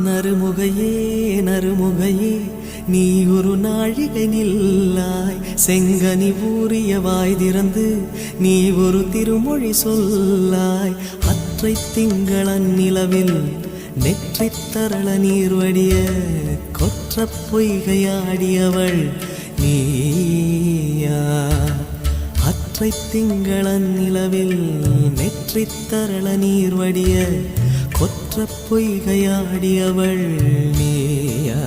நறுமுகையே நறுமுகையே நீ ஒரு நாழிகை நில்லாய், செங்கனி ஊறிய வாய் திறந்து நீ ஒரு திருமொழி சொல்லாய். அற்றை திங்களன் நிலவில் நெற்றி தரள நீர் வடிய கொற்ற பொய்கையாடியவள் நீயா. அற்றை திங்களன் நிலவில் நெற்றி தரள நீர் வடிய கொற்ற பொய்கையாடியவள் நீயா.